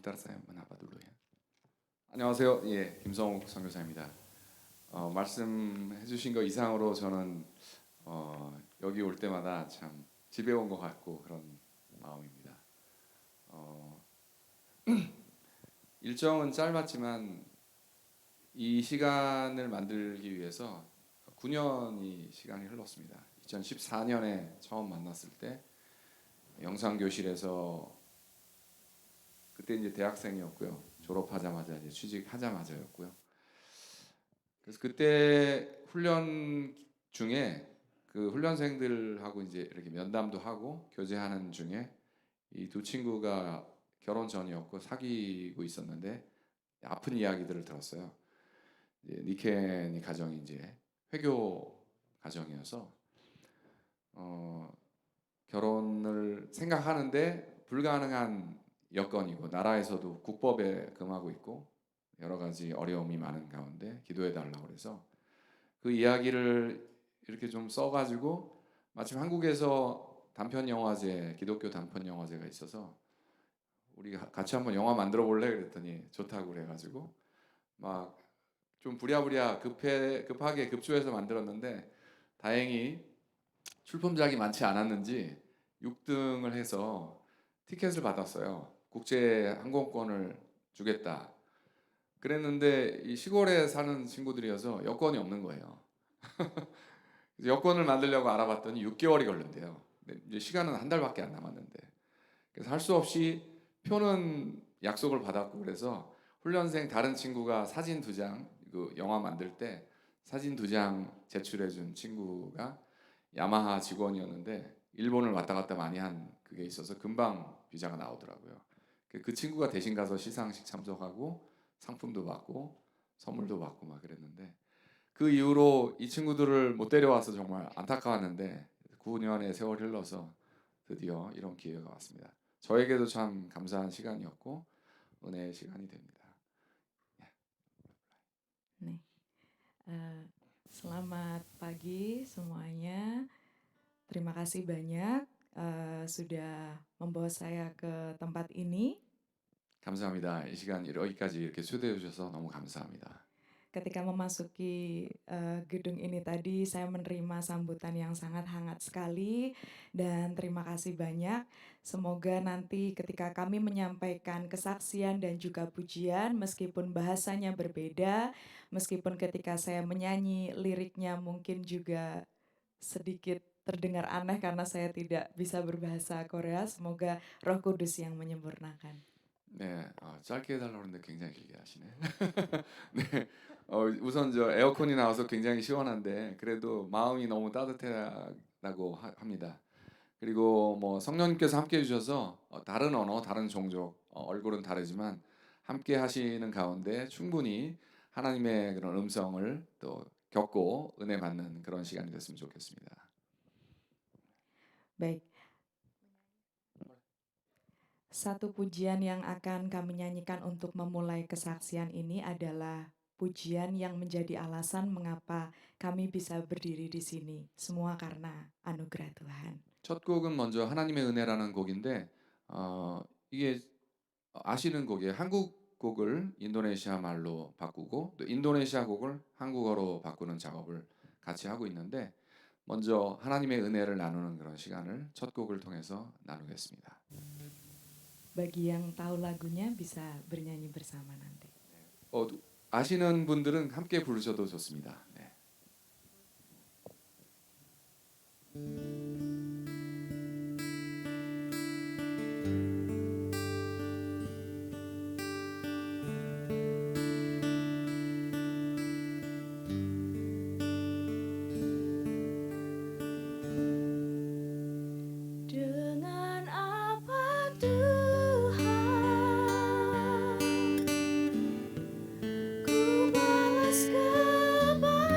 sebentar saya menapa dulu ya. 안녕하세요. 예, 김성욱 선교사입니다. 말씀해주신 거 이상으로 저는 여기 올 때마다 참 집에 온 것 같고 그런 마음입니다. 일정은 짧았지만 이 시간을 만들기 위해서 9년이 시간이 흘렀습니다. 2014년에 처음 만났을 때 영상교실에서 그때 이제 대학생이었고요. 졸업하자마자 이제 취직하자마자였고요. 그래서 그때 훈련 중에 그 훈련생들하고 이제 이렇게 면담도 하고 교제하는 중에 이 두 친구가 결혼 전이었고 사귀고 있었는데 아픈 이야기들을 들었어요. 이제 니켄이 가정이 이제 회교 가정이어서 결혼을 생각하는데 불가능한 여건이고 나라에서도 국법에 금하고 있고 여러 가지 어려움이 많은 가운데 기도해 달라고 그래서 그 이야기를 이렇게 좀 써가지고 마침 한국에서 단편 영화제 기독교 단편 영화제가 있어서 우리 같이 한번 영화 만들어 볼래 그랬더니 좋다고 그래가지고 막 좀 부랴부랴 급하게 급조해서 만들었는데 다행히 출품작이 많지 않았는지 6등을 해서 티켓을 받았어요. 국제 항공권을 주겠다. 그랬는데 이 시골에 사는 친구들이어서 여권이 없는 거예요. 여권을 만들려고 알아봤더니 6개월이 걸린대요. 이제 시간은 한 달밖에 안 남았는데 그래서 할 수 없이 표는 약속을 받았고 그래서 훈련생 다른 친구가 사진 2장 그 영화 만들 때 사진 2장 제출해준 친구가 야마하 직원이었는데 일본을 왔다 갔다 많이 한 그게 있어서 금방 비자가 나오더라고요. 그 친구가 대신 가서 시상식 참석하고 상품도 받고 선물도 받고 막 그랬는데 그 이후로 이 친구들을 못 데려와서 정말 안타까웠는데 9년의 세월이 흘러서 드디어 이런 기회가 왔습니다. 저에게도 참 감사한 시간이었고 은혜의 시간이 됩니다. 네. Selamat pagi semuanya. Terima kasih banyak sudah membawa saya ke tempat ini. 감사합니다. 이 시간 여기까지 이렇게 초대해 주셔서 너무 감사합니다. Ketika memasuki gedung ini tadi, saya menerima sambutan yang sangat hangat sekali dan terima kasih banyak. Semoga nanti ketika kami menyampaikan kesaksian dan juga pujian, meskipun bahasanya berbeda, meskipun ketika saya menyanyi liriknya mungkin juga sedikit terdengar aneh karena saya tidak bisa berbahasa Korea, semoga Roh Kudus yang menyempurnakan. 네, 짧게 해달라고 했는데 굉장히 길게 하시네. 네, 우선 저 에어컨이 나와서 굉장히 시원한데 그래도 마음이 너무 따뜻하다고 합니다. 그리고 뭐 성령님께서 함께 해주셔서 다른 언어, 다른 종족, 얼굴은 다르지만 함께 하시는 가운데 충분히 하나님의 그런 음성을 또 겪고 은혜 받는 그런 시간이 됐으면 좋겠습니다. Baik. Satu pujian yang akan kami nyanyikan untuk memulai kesaksian ini adalah pujian yang menjadi alasan mengapa kami bisa berdiri di sini. Semua karena anugerah Tuhan. 첫 곡은 먼저 하나님의 은혜라는 곡인데 이게 아시는 곡이에요. 한국 곡을 인도네시아 말로 바꾸고 또 인도네시아 곡을 한국어로 바꾸는 작업을 같이 하고 있는데 먼저 하나님의 은혜를 나누는 그런 시간을 첫 곡을 통해서 나누겠습니다. Bagi yang tahu lagunya bisa bernyanyi bersama nanti. 아시는 분들은 함께 부르셔도 좋습니다. 네. Dengan apa Tuhan ku balas kebaikan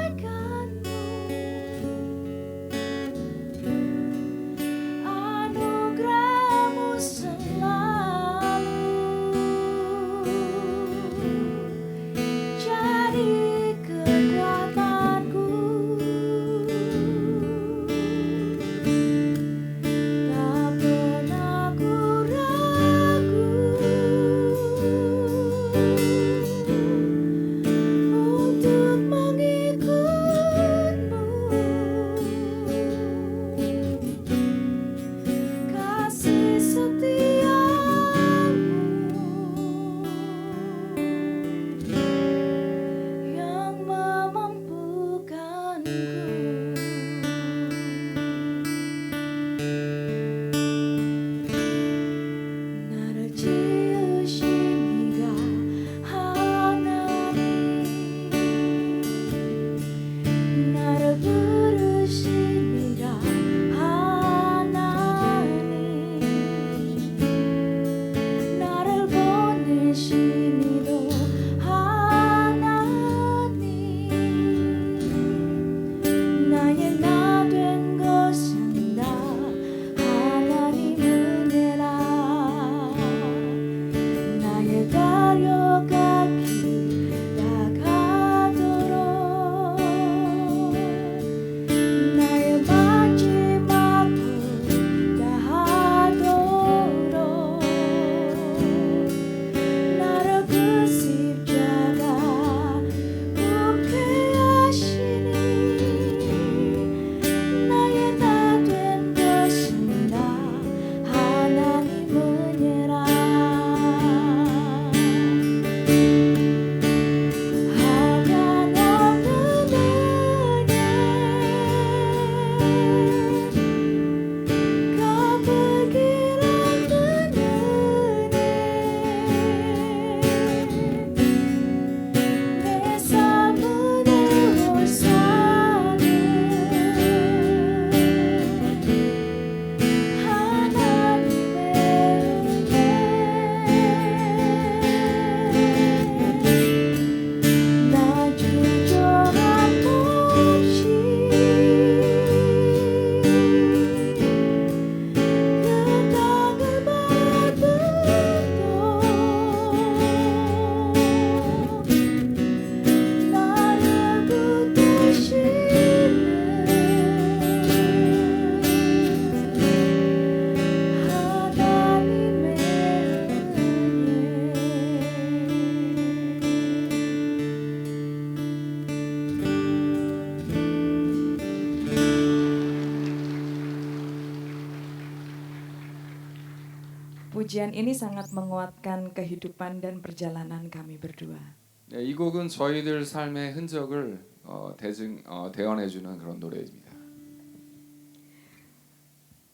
pujian ini sangat menguatkan kehidupan dan perjalanan kami berdua. 네, 이 곡은 저희들 삶의 흔적을 대언해주는 그런 노래입니다.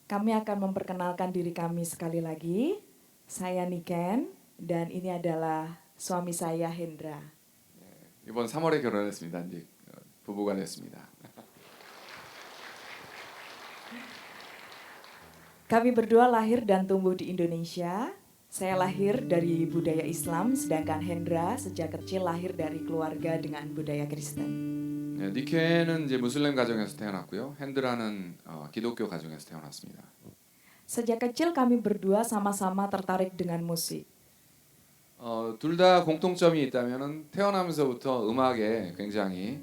Kami akan memperkenalkan diri kami sekali lagi. Saya Niken dan ini adalah suami saya Hendra. 이번 3월에 결혼했습니다. 이제 부부가 됐습니다. Kami berdua lahir dan tumbuh di Indonesia. Saya lahir dari budaya Islam, sedangkan Hendra sejak kecil lahir dari keluarga dengan budaya Kristen. 네, 니케는 이제 무슬림 가정에서 태어났고요. 핸드라는 기독교 가정에서 태어났습니다. Sejak kecil kami berdua sama-sama tertarik dengan musik. 둘 다 공통점이 있다면은 태어나면서부터 음악에 굉장히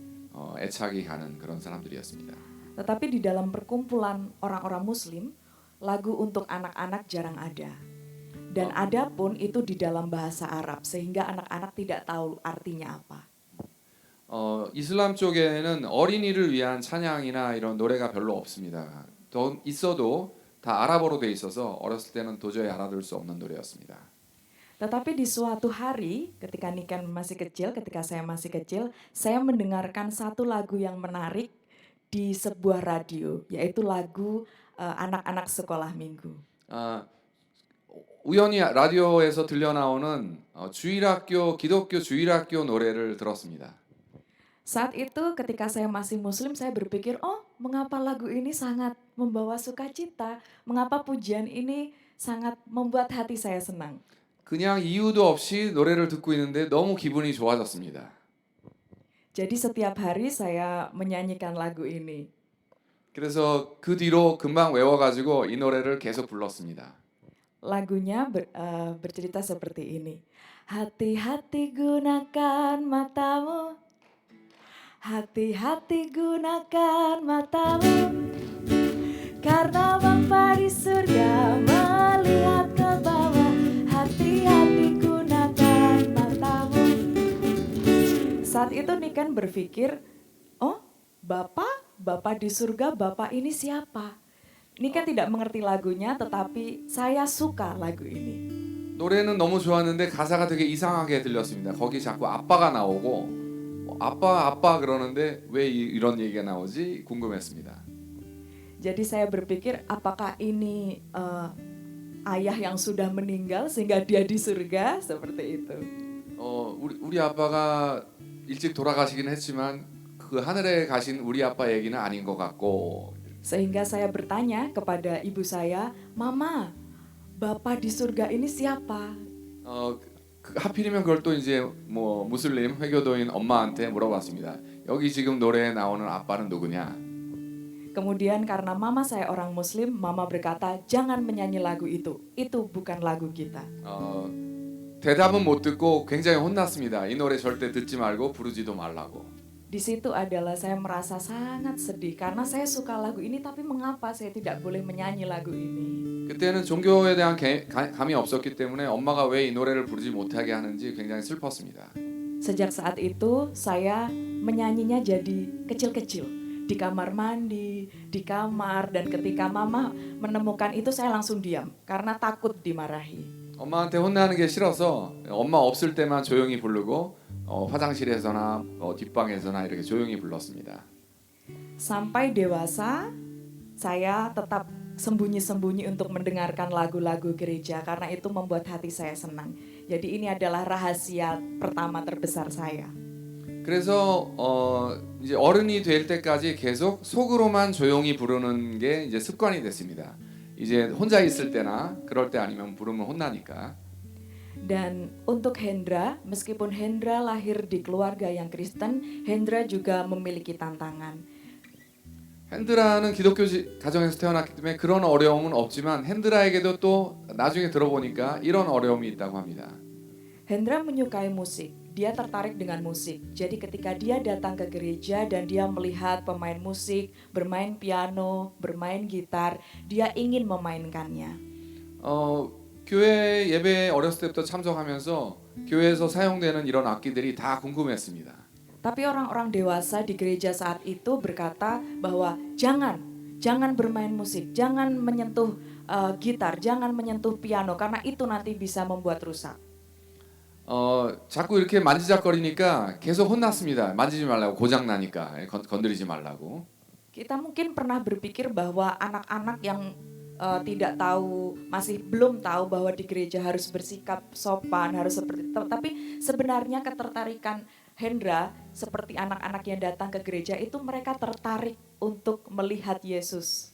애착이 가는 그런 사람들이었습니다. Tetapi di dalam perkumpulan orang-orang Muslim, lagu untuk anak-anak jarang ada. Dan ada pun itu di dalam bahasa Arab, sehingga anak-anak tidak tahu artinya apa. 이슬람 쪽에는 어린이를 위한 찬양이나 이런 노래가 별로 없습니다. 더 있어도 다 아랍어로 돼 있어서 어렸을 때는 도저히 알아들을 수 없는 노래였습니다. Tetapi di suatu hari, ketika Niken masih kecil, ketika saya masih kecil, saya mendengarkan satu lagu yang menarik di sebuah radio, yaitu lagu anak-anak sekolah minggu. 우연히 라디오에서 들려 나오는 기독교 주일학교 노래를 들었습니다. Saat itu ketika saya masih muslim, saya berpikir, oh mengapa lagu ini sangat membawa sukacita, mengapa pujian ini sangat membuat hati saya senang. 그냥 이유도 없이 노래를 듣고 있는데 너무 기분이 좋아졌습니다. Jadi setiap hari saya menyanyikan lagu ini. 그래서 그 뒤로 금방 외워가지고 이 노래를 계속 불렀습니다. Lagunya bercerita seperti ini. Hati-hati gunakan matamu, hati-hati gunakan matamu, karena Bapa di surga melihat ke bawah. Hati-hati gunakan matamu. Saat itu Niken berpikir, oh Bapa di surga, Bapa ini siapa? Niken tidak mengerti lagunya, tetapi saya suka lagu ini. 노래는 너무 좋았는데 가사가 되게 이상하게 들렸습니다. 거기 자꾸 아빠가 나오고 아빠 그러는데 왜 이런 얘기가 나오지 궁금했습니다. Jadi saya berpikir apakah ini ayah yang sudah meninggal sehingga dia di surga, seperti itu. 우리 아빠가 일찍 돌아가시긴 했지만 그 하늘에 가신 우리 아빠 얘기는 아닌 것 같고. Sehingga saya bertanya kepada ibu saya, Mama, Bapak di surga ini siapa? 하필이면 그걸 또 이제 뭐 무슬림 회교도인 엄마한테 물어봤습니다. 여기 지금 노래에 나오는 아빠는 누구냐? Kemudian karena mama saya orang muslim, mama berkata, jangan menyanyi lagu itu bukan lagu kita. 대답은 못 듣고 굉장히 혼났습니다. 이 노래 절대 듣지 말고 부르지도 말라고. Di situ adalah saya merasa sangat sedih karena saya suka lagu ini, tapi mengapa saya tidak boleh menyanyi lagu ini? 그때는 종교에 대한 감이 없었기 때문에 엄마가 왜 이 노래를 부르지 못하게 하는지 굉장히 슬펐습니다. Sejak saat itu saya menyanyinya jadi kecil-kecil di kamar mandi, di kamar, dan ketika mama menemukan itu saya langsung diam karena takut dimarahi. 엄마한테 혼나는 게 싫어서 엄마 없을 때만 조용히 부르고 화장실에서나 뒷방에서나 이렇게 조용히 불렀습니다. Sampai dewasa, saya tetap sembunyi-sembunyi untuk mendengarkan lagu-lagu gereja karena itu membuat hati saya senang. Jadi ini adalah rahasia pertama terbesar saya. 그래서 이제 어른이 될 때까지 계속 속으로만 조용히 부르는 게 이제 습관이 됐습니다. 이제 혼자 있을 때나 그럴 때 아니면 부르면 혼나니까. Dan untuk Hendra, meskipun Hendra lahir di keluarga yang Kristen, Hendra juga memiliki tantangan. 핸드라는 기독교 가정에서 태어났기 때문에 그런 어려움은 없지만 핸드라에게도 또 나중에 들어보니까 이런 어려움이 있다고 합니다. Hendra menyukai musik, dia tertarik dengan musik. Jadi ketika dia datang ke gereja dan dia melihat pemain musik, bermain piano, bermain gitar, dia ingin memainkannya. 교회 예배에 어렸을 때부터 참석하면서 교회에서 사용되는 이런 악기들이 다 궁금했습니다. Tapi orang-orang dewasa di gereja saat itu berkata bahwa jangan bermain musik, jangan menyentuh gitar, jangan menyentuh piano karena itu nanti bisa membuat rusak. 자꾸 이렇게 만지작거리니까 계속 혼났습니다. 만지지 말라고 고장 나니까 건드리지 말라고. Kita mungkin pernah berpikir bahwa anak-anak yang tidak tahu, masih belum tahu bahwa di gereja harus bersikap sopan, harus seperti itu. Tapi sebenarnya ketertarikan Hendra seperti anak-anak yang datang ke gereja itu mereka tertarik untuk melihat Yesus.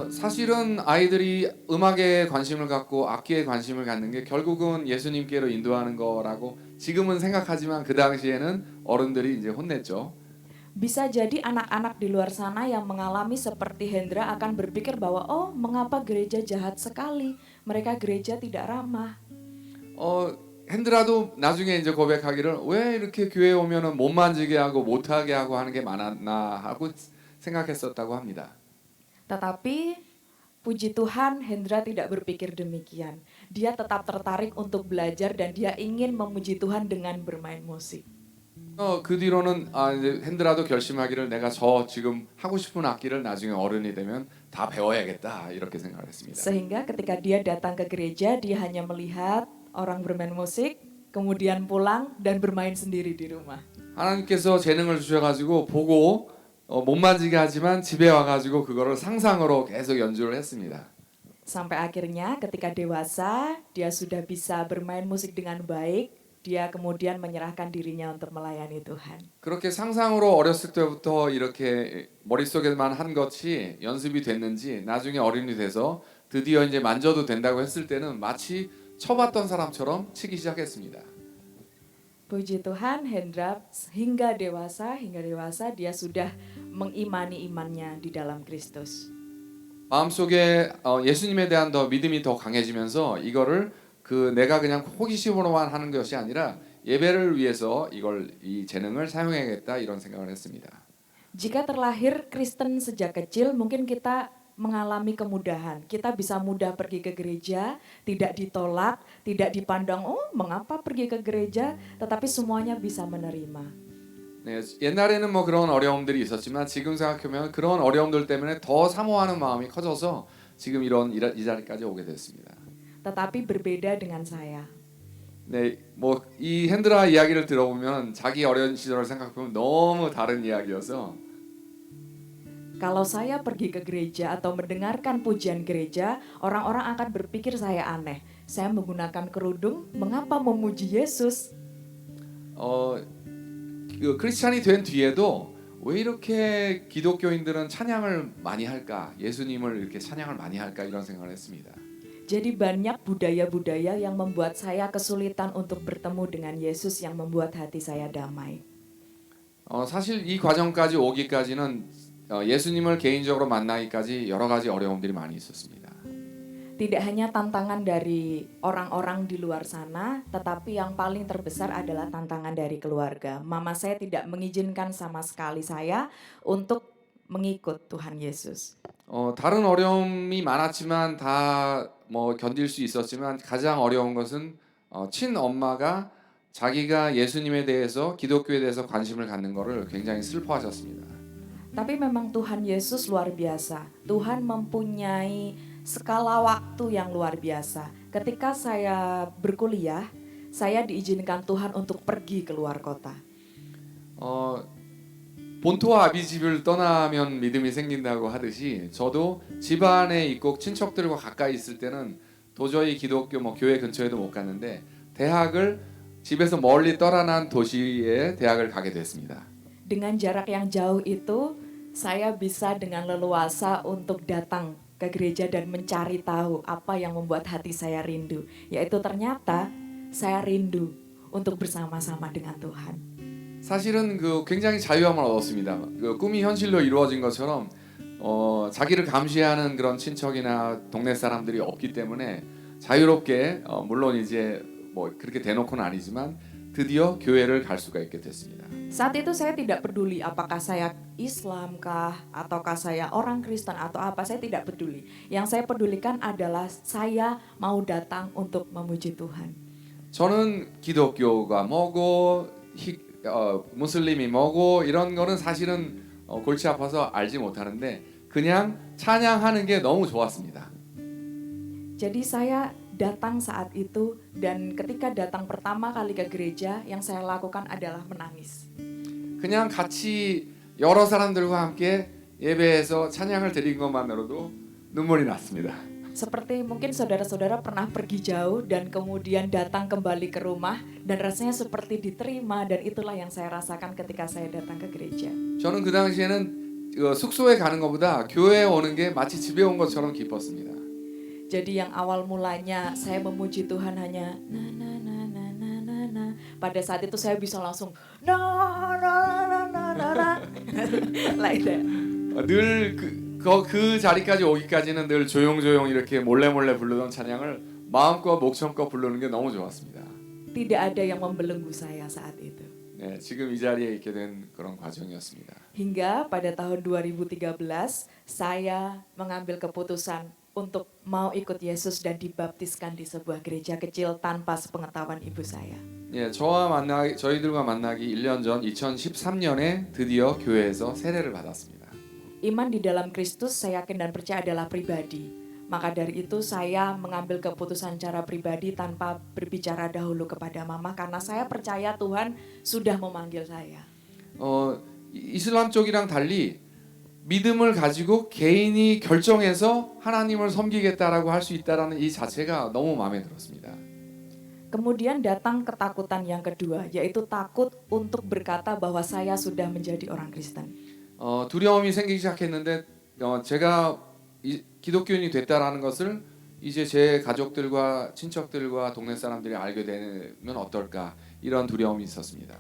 사실은 아이들이 음악에 관심을 갖고 악기에 관심을 갖는 게 결국은 예수님께로 인도하는 거라고 지금은 생각하지만 그 당시에는 어른들이 이제 혼냈죠. Bisa jadi anak-anak di luar sana yang mengalami seperti Hendra akan berpikir bahwa oh mengapa gereja jahat sekali, mereka gereja tidak ramah. 핸드라도 나중에 이제 고백하기를 왜 이렇게 교회 오면은 못 만지게 하고 못하게 하고 하는 게 많았나 하고 생각했었다고 합니다. Tetapi puji Tuhan Hendra tidak berpikir demikian. Dia tetap tertarik untuk belajar dan dia ingin memuji Tuhan dengan bermain musik. 그 뒤로는 이제 핸드라도 결심하기를 내가 저 지금 하고 싶은 악기를 나중에 어른이 되면 다 배워야겠다 이렇게 생각을 했습니다. Sehingga ketika dia datang ke gereja, dia hanya melihat orang bermain musik, kemudian pulang dan bermain sendiri di rumah. 하나님께서 재능을 주셔가지고 보고 못 만지게 하지만 집에 와가지고 그거를 상상으로 계속 연주를 했습니다. Sampai akhirnya ketika dewasa, dia sudah bisa bermain musik dengan baik. Dia kemudian menyerahkan dirinya untuk melayani Tuhan. 그렇게 상상으로 어렸을 때부터 이렇게 머릿속에만 한 것이 연습이 됐는지 나중에 어른이 돼서 드디어 이제 만져도 된다고 했을 때는 마치 쳐봤던 사람처럼 치기 시작했습니다. Puji Tuhan, Hendra hingga dewasa dia sudah mengimani imannya di dalam Kristus. 마음속에 예수님에 대한 더 믿음이 더 강해지면서 이거를 내가 그냥 호기심으로만 하는 것이 아니라 예배를 위해서 이 재능을 사용해야겠다 이런 생각을 했습니다. Jika terlahir Kristen sejak kecil, mungkin kita mengalami kemudahan. Kita bisa mudah pergi ke gereja, tidak ditolak, tidak dipandang, oh mengapa pergi ke gereja, tetapi semuanya bisa menerima. 네, 옛날에는 뭐 그런 어려움들이 있었지만 지금 생각하면 그런 어려움들 때문에 더 사모하는 마음이 커져서 지금 이 자리까지 오게 됐습니다. Tetapi berbeda dengan saya. 네, 뭐 이 핸드라 이야기를 들어보면 자기 어린 시절을 생각하면 너무 다른 이야기여서 Kalau saya pergi ke gereja atau mendengarkan pujian gereja, orang-orang akan berpikir saya aneh. Saya menggunakan kerudung, mengapa memuji Yesus? 크리스찬이 된 뒤에도 왜 이렇게 기독교인들은 찬양을 많이 할까? 예수님을 이렇게 찬양을 많이 할까? 이런 생각을 했습니다. Jadi banyak budaya-budaya yang membuat saya kesulitan untuk bertemu dengan Yesus yang membuat hati saya damai. 사실 이 과정까지 오기까지는 예수님을 개인적으로 만나기까지 여러 가지 어려움들이 많이 있었습니다. Tidak hanya tantangan dari orang-orang di luar sana, tetapi yang paling terbesar adalah tantangan dari keluarga. Mama saya tidak mengizinkan sama sekali saya untuk mengikut Tuhan Yesus. 다른 어려움이 많았지만 다 뭐 견딜 수 있었지만 가장 어려운 것은 친엄마가 자기가 예수님에 대해서 기독교에 대해서 관심을 갖는 것을 굉장히 슬퍼하셨습니다. Tapi memang Tuhan Yesus luar biasa. Tuhan mempunyai skala waktu yang luar biasa. Ketika saya berkuliah, saya diizinkan Tuhan untuk pergi keluar kota. 본토와 아비 집을 떠나면 믿음이 생긴다고 하듯이 저도 집안에 있고 친척들과 가까이 있을 때는 도저히 기독교 교회 근처에도 못 갔는데 대학을 집에서 멀리 떠나난 도시에 대학을 가게 됐습니다. Dengan jarak yang jauh itu, saya bisa dengan leluasa untuk datang ke gereja dan mencari tahu apa yang membuat hati saya rindu. Yaitu ternyata saya rindu untuk bersama-sama dengan Tuhan. 사실은 굉장히 자유함을 얻었습니다. 꿈이 현실로 이루어진 것처럼 자기를 감시하는 그런 친척이나 동네 사람들이 없기 때문에 자유롭게 물론 이제 뭐 그렇게 대놓고는 아니지만 드디어 교회를 갈 수가 있게 됐습니다. Saat itu saya tidak peduli apakah saya Islamkah ataukah saya orang Kristen atau apa, saya tidak peduli. Yang saya pedulikan adalah saya mau datang untuk memuji Tuhan. 저는 기독교가 뭐고 무슬림이 뭐고 이런 거는 사실은 골치 아파서 알지 못하는데 그냥 찬양하는 게 너무 좋았습니다. Jadi saya datang saat itu dan ketika datang pertama kali ke gereja yang saya lakukan adalah menangis. 그냥 같이 여러 사람들과 함께 예배에서 찬양을 드린 것만으로도 눈물이 났습니다. Seperti mungkin saudara-saudara pernah pergi jauh dan kemudian datang kembali ke rumah dan rasanya seperti diterima dan itulah yang saya rasakan ketika saya datang ke gereja. 저는 그 당시에는 숙소에 가는 것보다 교회에 오는 게 마치 집에 온 것처럼 기뻤습니다. Jadi yang awal mulanya saya memuji Tuhan hanya na na na na na na na. Pada saat itu saya bisa langsung na na na na na na like that. 늘 그 자리까지 오기까지는 늘 조용조용 이렇게 몰래 부르던 찬양을 마음껏 목청껏 부르는 게 너무 좋았습니다. Tidak ada yang membelenggu saya saat itu. 네, 지금 이 자리에 있게 된 그런 과정이었습니다. Hingga pada tahun 2013 saya mengambil keputusan untuk mau ikut Yesus dan dibaptiskan di sebuah gereja kecil tanpa sepengetahuan ibu saya. 예, 저희들과 만나기 1년 전 2013년에 드디어 교회에서 세례를 받았습니다. Iman di dalam Kristus saya yakin dan percaya adalah pribadi. Maka dari itu saya mengambil keputusan secara pribadi tanpa berbicara dahulu kepada mama karena saya percaya Tuhan sudah memanggil saya. 이슬람 쪽이랑 달리 믿음을 가지고 개인이 결정해서 하나님을 섬기겠다라고 할 수 있다라는 이 자체가 너무 마음에 들었습니다. Kemudian datang ketakutan yang kedua, yaitu takut untuk berkata bahwa saya sudah menjadi orang Kristen. 두려움이 생기기 시작했는데 제가 기독교인이 됐다라는 것을 이제 제 가족들과 친척들과 동네 사람들이 알게 되면 어떨까 이런 두려움이 있었습니다.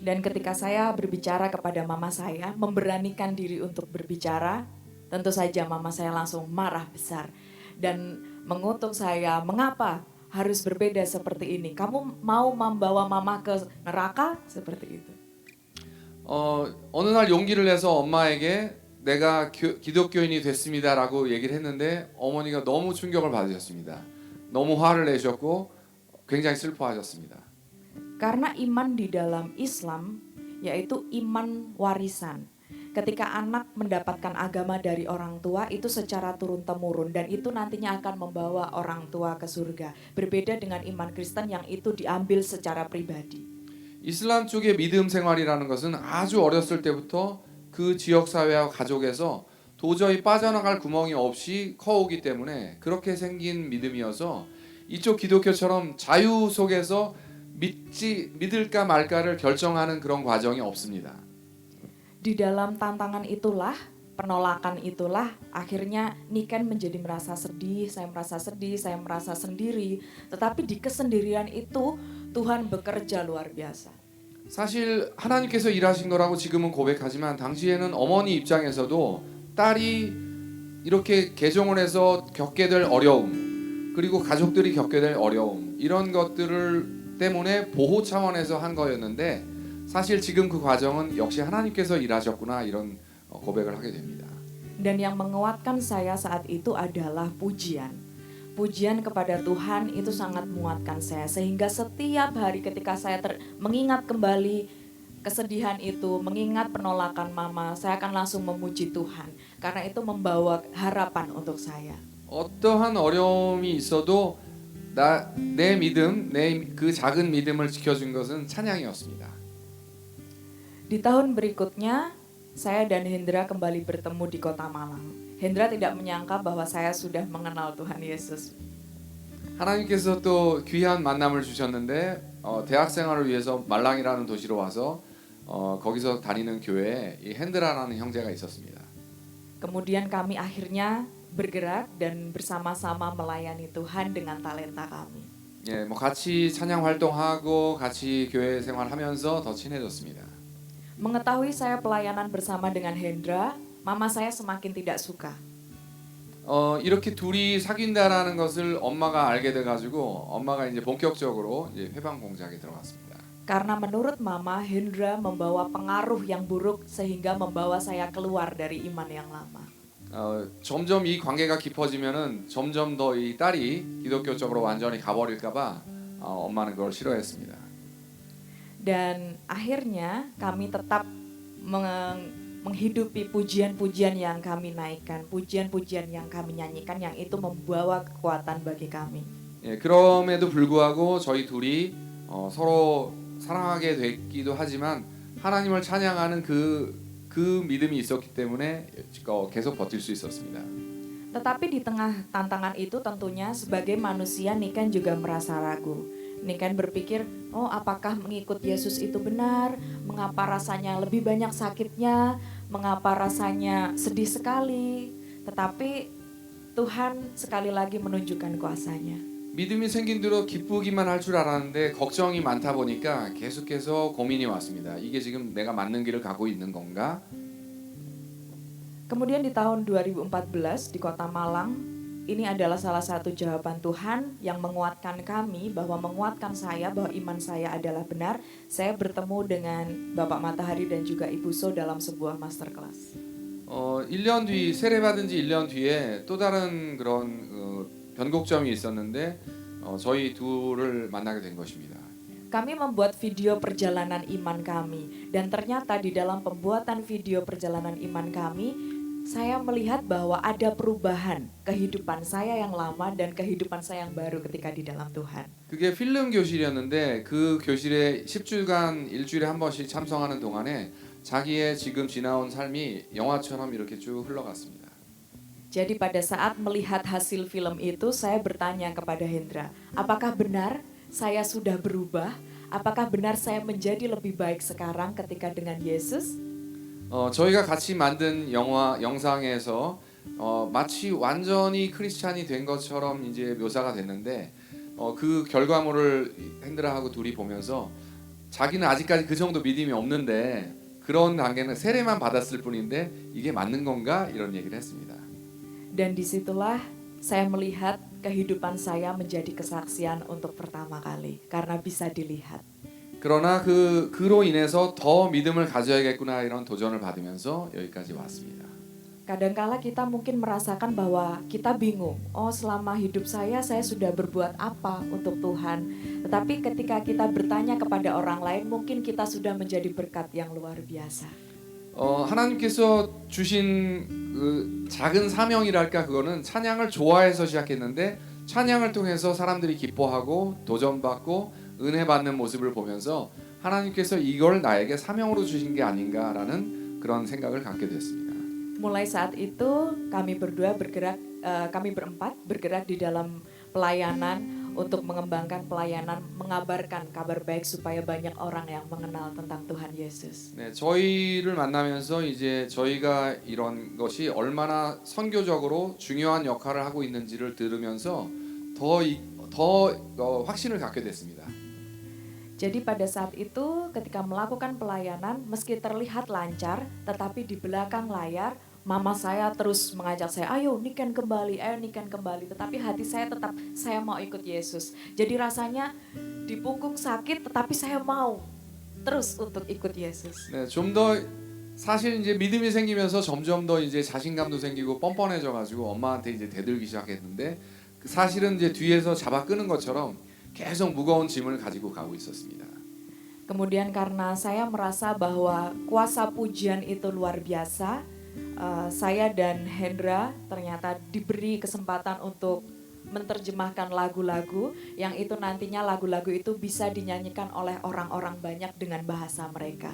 Dan ketika saya berbicara kepada mama saya, memberanikan diri untuk berbicara, tentu saja mama saya langsung marah besar dan mengutuk saya, mengapa harus berbeda seperti ini? Kamu mau membawa mama ke neraka? Seperti itu. 어느 날 용기를 내서 엄마에게 내가 기독교인이 됐습니다라고 얘기를 했는데 어머니가 너무 충격을 받으셨습니다. 너무 화를 내셨고 굉장히 슬퍼하셨습니다. Karena iman di dalam Islam yaitu iman warisan. Ketika anak mendapatkan agama dari orang tua itu secara turun-temurun dan itu nantinya akan membawa orang tua ke surga. Berbeda dengan iman Kristen yang itu diambil secara pribadi. 이슬람 쪽의 믿음 생활이라는 것은 아주 어렸을 때부터 그 지역 사회와 가족에서 도저히 빠져나갈 구멍이 없이 커오기 때문에 그렇게 생긴 믿음이어서 이쪽 기독교처럼 자유 속에서 믿을까 말까를 결정하는 그런 과정이 없습니다. Di dalam tantangan itulah, penolakan itulah, akhirnya Niken menjadi merasa sedih, saya merasa sendiri. Tetapi di kesendirian itu Tuhan bekerja luar biasa. 사실 하나님께서 일하신 거라고 지금은 고백하지만 당시에는 어머니 입장에서도 딸이 이렇게 개종을 해서 겪게 될 어려움 그리고 가족들이 겪게 될 어려움 이런 것들을 때문에 보호 차원에서 한 거였는데 사실 지금 그 과정은 역시 하나님께서 일하셨구나 이런 고백을 하게 됩니다. Dan yang menguatkan saya saat itu adalah pujian. Pujian kepada Tuhan itu sangat menguatkan saya sehingga setiap hari ketika saya mengingat kembali kesedihan itu, mengingat penolakan mama, saya akan langsung memuji Tuhan karena itu membawa harapan untuk saya. 어떠한 어려움이 있어도 내 믿음, 내 그 작은 믿음을 지켜준 것은 찬양이었습니다. Di tahun berikutnya, saya dan Hendra kembali bertemu di kota Malang. Hendra tidak menyangka bahwa saya sudah mengenal Tuhan Yesus. 하나님께서 또 귀한 만남을 주셨는데 대학 생활을 위해서 말랑이라는 도시로 와서 거기서 다니는 교회에 이 핸드라라는 형제가 있었습니다. Kemudian kami akhirnya bergerak dan bersama-sama melayani Tuhan dengan talenta kami. 예, 뭐 같이 찬양 활동하고 같이 교회 생활하면서 더 친해졌습니다. Mengetahui saya pelayanan bersama dengan Hendra, mama saya semakin tidak suka. 이렇게 둘이 사귄다라는 것을 엄마가 알게 돼가지고 엄마가 이제 본격적으로 이제 회방 공작에 들어갔습니다. Karena menurut mama, Hendra membawa pengaruh yang buruk sehingga membawa saya keluar dari iman yang lama. 점점 이 관계가 깊어지면은 점점 더 이 딸이 기독교 쪽으로 완전히 가버릴까봐 엄마는 그걸 싫어했습니다. Dan akhirnya kami tetap menghidupi pujian-pujian yang kami naikkan, pujian-pujian yang kami nyanyikan yang itu membawa kekuatan bagi kami. 예, 그럼에도 불구하고 저희 둘이 서로 사랑하게 됐기도 하지만 하나님을 찬양하는 그 믿음이 있었기 때문에 계속 버틸 수 있었습니다. Tetapi di tengah tantangan itu tentunya sebagai manusia Niken juga merasa ragu. Niken berpikir, oh apakah mengikut Yesus itu benar? Mengapa rasanya lebih banyak sakitnya? Mengapa rasanya sedih sekali? Tetapi Tuhan sekali lagi menunjukkan kuasa-Nya. 믿음이 생긴 대로 기쁘기만 할 줄 알았는데 걱정이 많다 보니까 계속해서 고민이 왔습니다. 이게 지금 내가 맞는 길을 가고 있는 건가? Kemudian di tahun 2014 di Kota Malang, ini adalah salah satu jawaban Tuhan yang menguatkan kami menguatkan saya bahwa iman saya adalah benar. Saya bertemu dengan Bapak Matahari dan juga Ibu So dalam sebuah masterclass. 1년 뒤 세례받은 지 1년 뒤에 또 다른 그런 변곡점이 있었는데 저희 둘을 만나게 된 것입니다. Kami membuat video perjalanan iman kami dan ternyata di dalam pembuatan video perjalanan iman kami saya melihat bahwa ada perubahan kehidupan saya yang lama dan kehidupan saya yang baru ketika di dalam Tuhan. 그게 필름 교실이었는데 그 교실에 10주간 일주일에 한 번씩 참석하는 동안에 자기의 지금 지나온 삶이 영화처럼 이렇게 쭉 흘러갔습니다. Jadi pada saat melihat hasil film itu saya bertanya kepada Hendra, apakah benar saya sudah berubah? Apakah benar saya menjadi lebih baik sekarang ketika dengan Yesus? 저희가 같이 만든 영상에서 마치 완전히 크리스찬이 된 것처럼 이제 묘사가 됐는데 그 결과물을 핸드라하고 둘이 보면서 자기는 아직까지 그 정도 믿음이 없는데 그런 단계는 세례만 받았을 뿐인데 이게 맞는 건가 이런 얘기를 했습니다. Dan disitulah saya melihat kehidupan saya menjadi kesaksian untuk pertama kali karena bisa dilihat. 그러나 그로 인해서 더 믿음을 가져야겠구나 이런 도전을 받으면서 여기까지 왔습니다. Kadangkala kita mungkin merasakan bahwa kita bingung. Oh, selama hidup saya sudah berbuat apa untuk Tuhan. Tetapi ketika kita bertanya kepada orang lain, mungkin kita sudah menjadi berkat yang luar biasa. 하나님께서 주신 그 작은 사명이랄까 그거는 찬양을 좋아해서 시작했는데 찬양을 통해서 사람들이 기뻐하고 도전받고 은혜 받는 모습을 보면서 하나님께서 이걸 나에게 사명으로 주신 게 아닌가라는 그런 생각을 갖게 됐습니다. Mulai saat itu kami berempat bergerak di dalam pelayanan untuk mengembangkan pelayanan, mengabarkan kabar baik supaya banyak orang yang mengenal tentang Tuhan Yesus. 네, 저희를 만나면서 이제 저희가 이런 것이 얼마나 선교적으로 중요한 역할을 하고 있는지를 들으면서 더 확신을 갖게 됐습니다. Jadi pada saat itu ketika melakukan pelayanan meski terlihat lancar tetapi di belakang layar mama saya terus mengajak saya, ayo Niken kembali, tetapi hati saya tetap saya mau ikut Yesus. Jadi rasanya di punggung sakit tetapi saya mau terus untuk ikut Yesus. 네, 좀 더 사실 이제 믿음이 생기면서 점점 더 이제 자신감도 생기고 뻔뻔해져 가지고 엄마한테 이제 대들기 시작했는데 사실은 이제 뒤에서 잡아 끄는 것처럼 계속 무거운 짐을 가지고 가고 있었습니다. Kemudian karena saya merasa bahwa kuasa pujian itu luar biasa, saya dan Hendra ternyata diberi kesempatan untuk menerjemahkan lagu-lagu yang itu nantinya lagu-lagu itu bisa dinyanyikan oleh orang-orang banyak dengan bahasa mereka.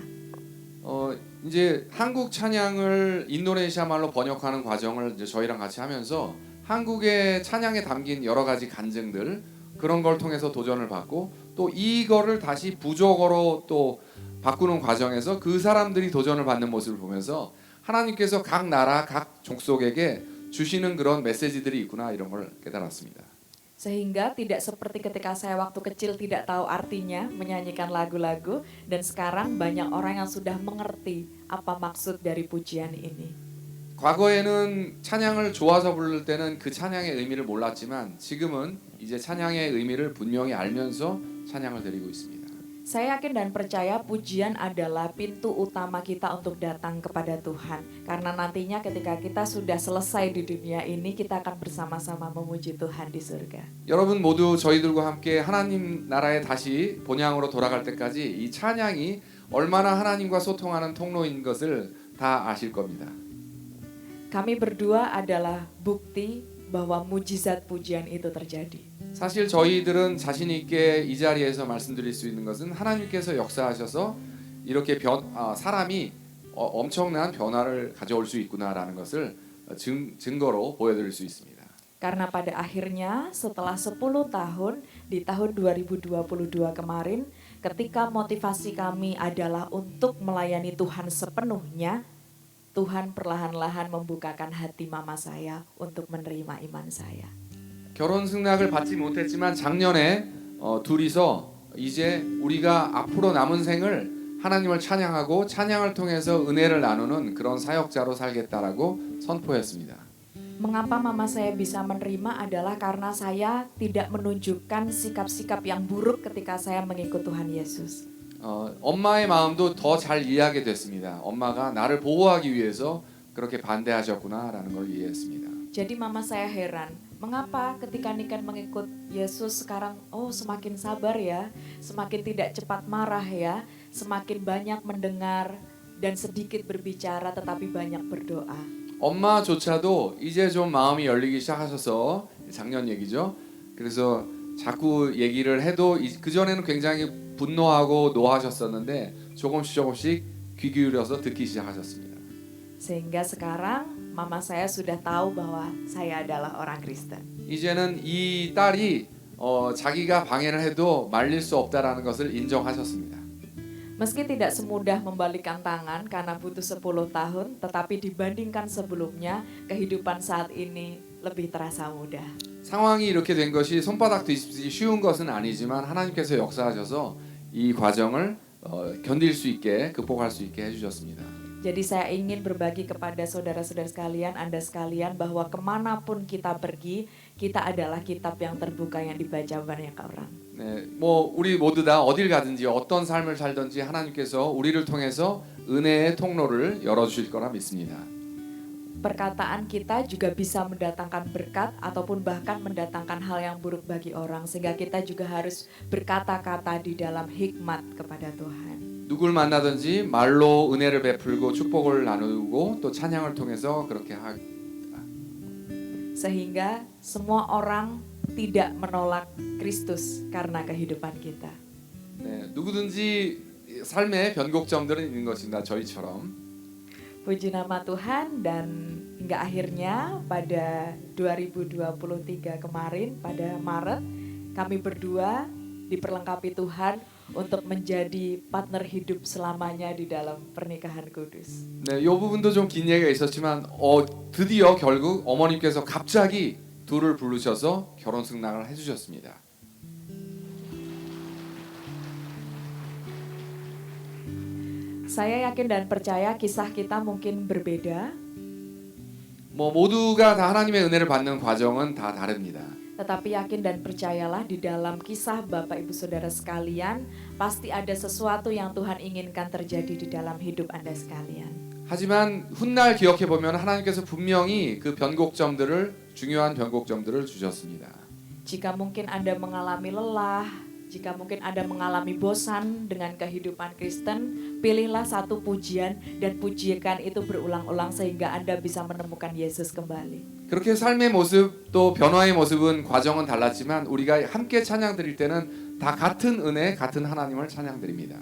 이제 한국 찬양을 인도네시아 말로 번역하는 과정을 이제 저희랑 같이 하면서 한국의 찬양에 담긴 여러 가지 간증들 그런 걸 통해서 도전을 받고 또 이거를 다시 부족어로 또 바꾸는 과정에서 그 사람들이 도전을 받는 모습을 보면서 하나님께서 각 나라 각 족속에게 주시는 그런 메시지들이 있구나 이런 걸 깨달았습니다. Sehingga tidak seperti ketika saya waktu kecil tidak tahu artinya menyanyikan lagu-lagu dan sekarang banyak orang yang sudah mengerti apa maksud dari pujian ini. 과거에는 찬양을 좋아서 부를 때는 그 찬양의 의미를 몰랐지만 지금은 이제 찬양의 의미를 분명히 알면서 찬양을 드리고 있습니다. Saya yakin dan percaya pujian adalah pintu utama kita untuk datang kepada Tuhan. Karena nantinya ketika kita sudah selesai di dunia ini, kita akan bersama-sama memuji Tuhan di surga. 여러분 모두 저희들과 함께 하나님 나라에 다시 본향으로 돌아갈 때까지 이 찬양이 얼마나 하나님과 소통하는 통로인 것을 다 아실 겁니다. Kami berdua adalah bukti bahwa mujizat pujian itu terjadi. 사실 저희들은 자신 있게 이 자리에서 말씀드릴 수 있는 것은 하나님께서 역사하셔서 이렇게 사람이 엄청난 변화를 가져올 수 있구나라는 것을 증거로 보여드릴 수 있습니다. Karena pada akhirnya setelah 10 tahun di tahun 2022 kemarin ketika motivasi kami adalah untuk melayani Tuhan sepenuhnya, Tuhan perlahan-lahan membukakan hati mama saya untuk menerima iman saya. 결혼 승낙을 받지 못했지만 작년에 둘이서 이제 우리가 앞으로 남은 생을 하나님을 찬양하고 찬양을 통해서 은혜를 나누는 그런 사역자로 살겠다라고 선포했습니다. Mengapa mama saya bisa menerima adalah karena saya tidak menunjukkan sikap-sikap yang buruk ketika saya mengikut Tuhan Yesus. 엄마의 마음도 더 잘 이해하게 됐습니다. 엄마가 나를 보호하기 위해서 그렇게 반대하셨구나라는 걸 이해했습니다. Jadi mama saya heran, mengapa ketika Niken mengikut Yesus sekarang semakin sabar ya, semakin tidak cepat marah ya, semakin banyak mendengar dan sedikit berbicara tetapi banyak berdoa. 엄마조차도 이제 좀 마음이 열리기 시작하셔서 작년 얘기죠. 그래서 자꾸 얘기를 해도 그전에는 굉장히 분노하고 노하셨었는데 조금씩 귀 기울여서 듣기 시작하셨습니다. Sehingga sekarang mama saya sudah tahu bahwa saya adalah orang Kristen. 이제는 이 딸이 자기가 방해를 해도 말릴 수 없다라는 것을 인정하셨습니다. Meski tidak semudah membalikan tangan karena butuh 10 tahun, tetapi dibandingkan sebelumnya, kehidupan saat ini lebih terasa mudah. 상황이 이렇게 된 것이 손바닥 뒤집기 쉬운 것은 아니지만 하나님께서 역사하셔서 이 과정을 견딜 수 있게 극복할 수 있게 해주셨습니다. Jadi saya ingin berbagi kepada saudara-saudara sekalian, Anda sekalian, bahwa kemanapun kita pergi, kita adalah kitab yang terbuka yang dibaca banyak orang. 네, 우리 모두 다 어딜 가든지 어떤 삶을 살든지 하나님께서 우리를 통해서 은혜의 통로를 열어주실 거라 믿습니다. Perkataan kita juga bisa mendatangkan berkat ataupun bahkan mendatangkan hal yang buruk bagi orang, sehingga kita juga harus berkata-kata di dalam hikmat kepada Tuhan. 누굴 만나든지 말로 은혜를 베풀고 축복을 나누고 또 찬양을 통해서 그렇게 Sehingga semua orang tidak menolak Kristus karena kehidupan kita. 네, 누구든지 삶에 변곡점들은 있는 것입니다. 저희처럼. Puji nama Tuhan, dan hingga akhirnya pada 2023 kemarin pada Maret kami berdua diperlengkapi Tuhan untuk menjadi partner hidup selamanya di dalam pernikahan kudus. 네, 이 부분도 좀 긴 얘기가 있었지만 드디어 결국 어머님께서 갑자기 둘을 부르셔서 결혼 승낙을 해주셨습니다. Saya yakin dan percaya kisah kita mungkin berbeda, 모두가 다 하나님의 은혜를 받는 과정은 다 다릅니다. tetapi yakin dan percayalah di dalam kisah Bapak Ibu Saudara sekalian pasti ada sesuatu yang Tuhan inginkan terjadi di dalam hidup Anda sekalian. 하지만 훗날 기억해 보면 하나님께서 분명히 그 중요한 변곡점들을 주셨습니다. Jika mungkin Anda mengalami lelah, jika mungkin Anda mengalami bosan dengan kehidupan Kristen, pilihlah satu pujian dan pujikan itu berulang-ulang sehingga Anda bisa menemukan Yesus kembali. 그렇게 삶의 모습 또 변화의 모습은 과정은 달랐지만 우리가 함께 찬양 드릴 때는 다 같은 은혜, 같은 하나님을 찬양 드립니다.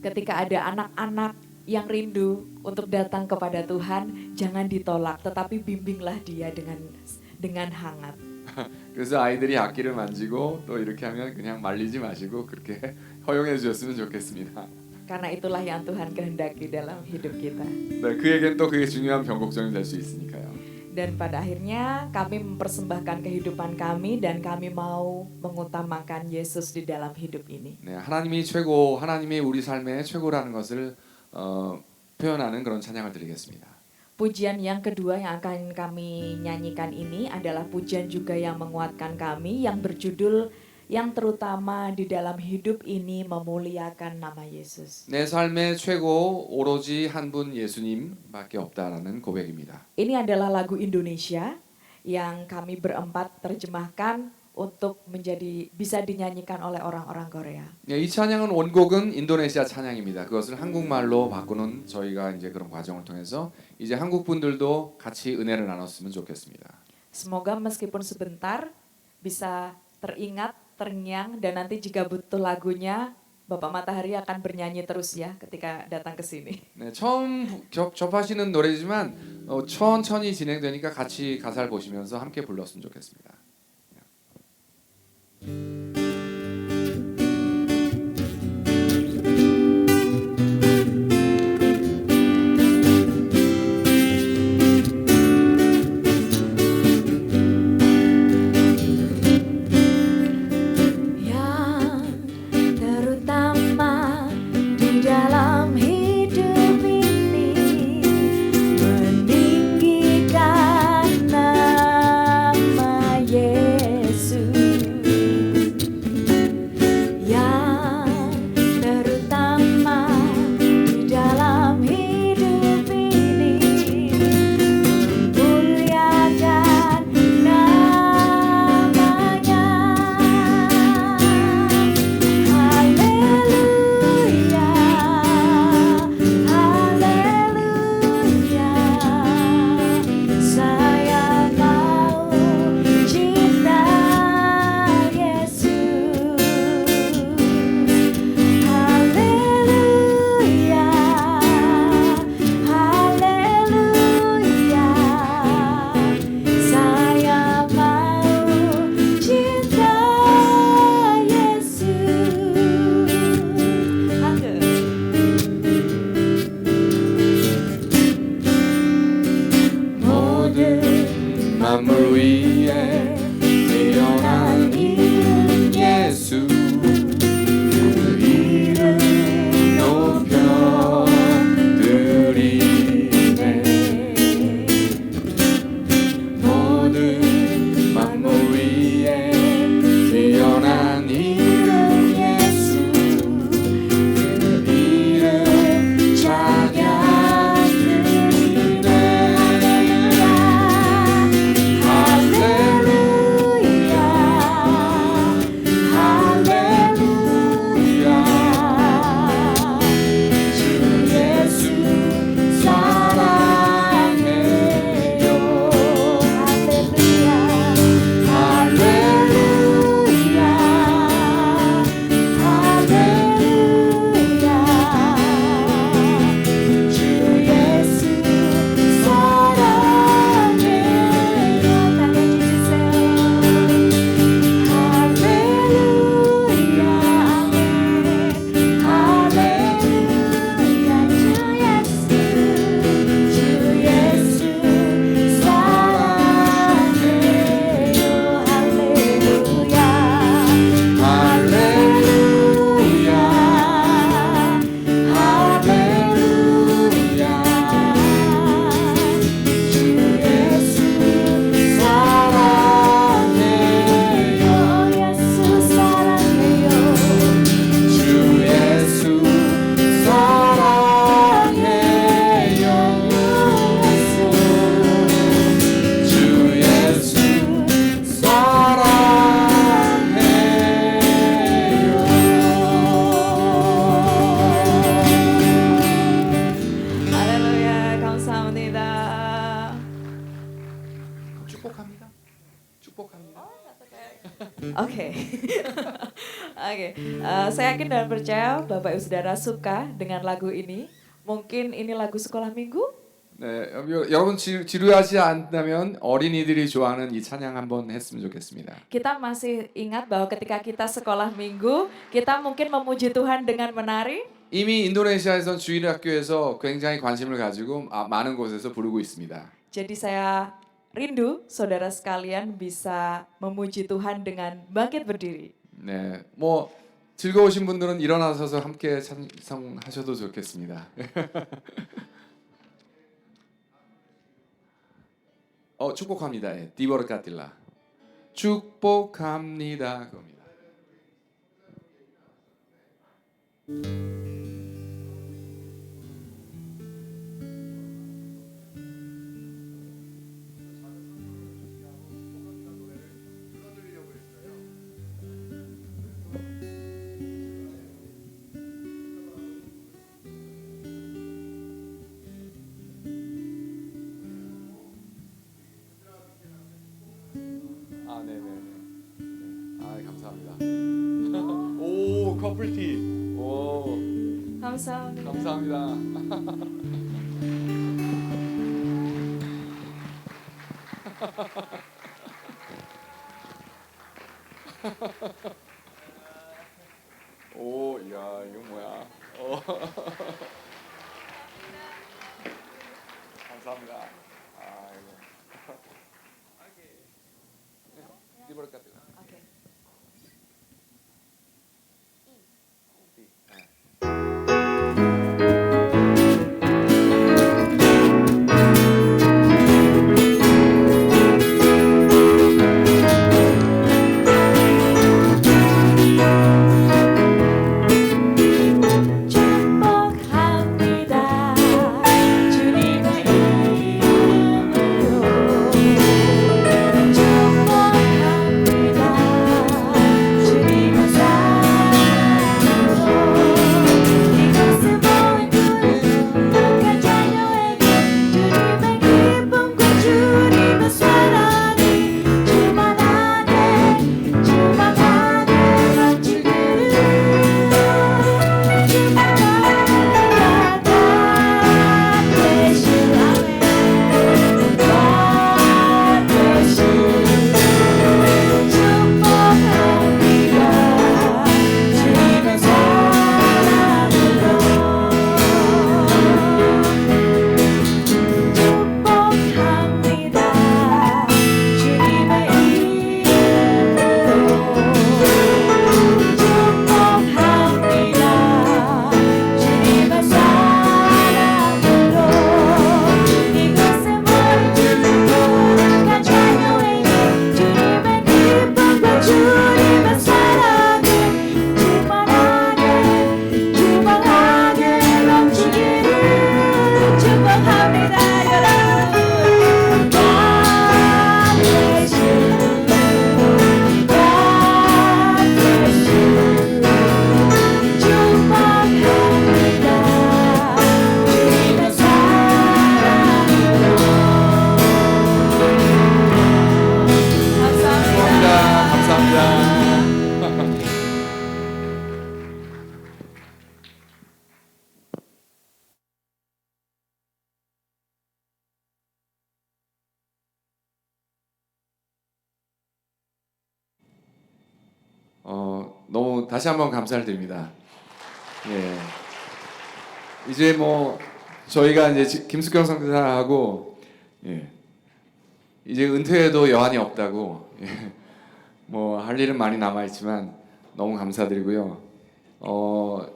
Ketika ada anak-anak yang rindu untuk datang kepada Tuhan, jangan ditolak, tetapi bimbinglah dia dengan hangat. 그래서 아이들이 악기를 만지고 또 이렇게 하면 그냥 말리지 마시고 그렇게 허용해 주셨으면 좋겠습니다. Karena itulah yang Tuhan kehendaki dalam hidup kita. 네, 그에겐 또 그게 중요한 변곡점이 될 수 있으니까요. Dan pada akhirnya kami mempersembahkan kehidupan kami dan kami mau mengutamakan Yesus di dalam hidup ini. 네, 하나님이 최고, 하나님이 우리 삶의 최고라는 것을 표현하는 그런 찬양을 드리겠습니다. Pujian yang kedua yang akan kami nyanyikan ini adalah pujian juga yang menguatkan kami yang berjudul yang terutama di dalam hidup ini memuliakan nama Yesus. 내 삶의 최고 오로지 한 분 예수님밖에 없다라는 고백입니다. Ini adalah lagu Indonesia yang kami berempat terjemahkan untuk bisa dinyanyikan oleh orang-orang Korea. 네, 이 찬양은 원곡은 인도네시아 찬양입니다. 그것을 한국말로 바꾸는 저희가 이제 그런 과정을 통해서 이제 한국 분들도 같이 은혜를 나눴으면 좋겠습니다. Semoga meskipun sebentar bisa teringat, terngiang, dan nanti jika butuh lagunya, Bapak Matahari akan bernyanyi terus ya ketika datang ke sini. 네, 처음 접하시는 노래지만 천천히 진행되니까 같이 가사를 보시면서 함께 불렀으면 좋겠습니다. Yang terutama di dalam hidup ini meninggikan nama Yesus. Yang terutama di dalam hidup ini memuliakan namanya. Haleluya, haleluya. Saya mau cinta Yesus. Haleluya, haleluya. Saya mau cinta Yesus. 모든 만물 위에 뛰어난 이름 예수 그 이름 높여 드리네 모든 만물 위에 뛰어난 이름 예수 그 이름 찬양 드리네 할렐루야 할렐루야 주 예수 사랑해요 할렐루야 할렐루야 할렐루야 주 예수 사랑해요 찬양해주세요 할렐루야 할렐루야 주 예수 사랑해요 할렐루야 할렐루야 할렐루야 주 예수 사랑해요 예수 사랑해요 주 예수 사랑해요 주 예수 사랑해요 할렐루야 감사합니다 축복합니다 축복합니다 Oke. Oke. Saya yakin dan percaya Bapak Ibu Saudara suka dengan lagu ini. Mungkin ini lagu sekolah minggu. 네, 여러분 지루하지 않다면 어린이들이 좋아하는 이 찬양 한번 했으면 좋겠습니다. Kita masih ingat bahwa ketika kita sekolah minggu, kita mungkin memuji Tuhan dengan menari. 이미 인도네시아에선 주일학교에서 굉장히 관심을 가지고 많은 곳에서 부르고 있습니다. Jadi saya rindu saudara sekalian bisa memuji Tuhan dengan bangkit berdiri. 네, 뭐 즐거우신 분들은 일어나셔서 함께 찬송하셔도 좋겠습니다. 축복합니다. 예, 디버르카틸라 축복합니다. 그겁니다. 커플티. 오, 감사합니다. 감사합니다. 오, 야, 이거 뭐야? 감사합니다. 아이고. Diberkati. Oke. 축복합니다. 주님의 이름으로 축복합니다. 주님의 사랑으로 이곳에 모인 모든 자녀에게 주님의 기쁨과 주님의 사랑이 주만하게 넘치기를 축복합니다, 여러분. God bless you. God bless you. 축복합니다. 주님의 사랑으로. 감사합니다. 감사합니다. 너무 다시 한번 감사를 드립니다. 예. 이제 뭐 저희가 이제 김숙경 선교사하고 예. 이제 은퇴해도 여한이 없다고 예. 뭐 할 일은 많이 남아 있지만 너무 감사드리고요.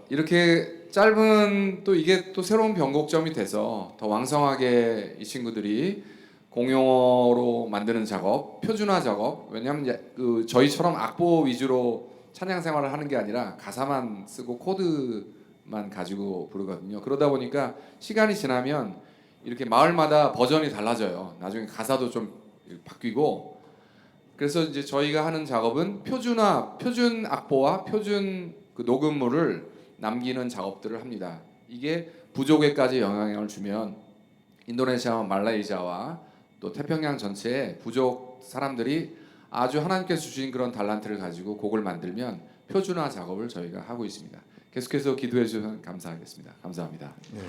이렇게 짧은 또 이게 또 새로운 변곡점이 돼서 더 왕성하게 이 친구들이 공용어로 만드는 작업, 표준화 작업. 왜냐하면 이제 그 저희처럼 악보 위주로 찬양 생활을 하는 게 아니라 가사만 쓰고 코드만 가지고 부르거든요. 그러다 보니까 시간이 지나면 이렇게 마을마다 버전이 달라져요. 나중에 가사도 좀 바뀌고. 그래서 이제 저희가 하는 작업은 표준 악보와 표준 그 녹음물을 남기는 작업들을 합니다. 이게 부족에까지 영향을 주면 인도네시아와 말레이시아와 또 태평양 전체에 부족 사람들이 아주 하나님께서 주신 그런 달란트를 가지고 곡을 만들면 표준화 작업을 저희가 하고 있습니다. 계속해서 기도해 주셔서 감사하겠습니다. 감사합니다. 네.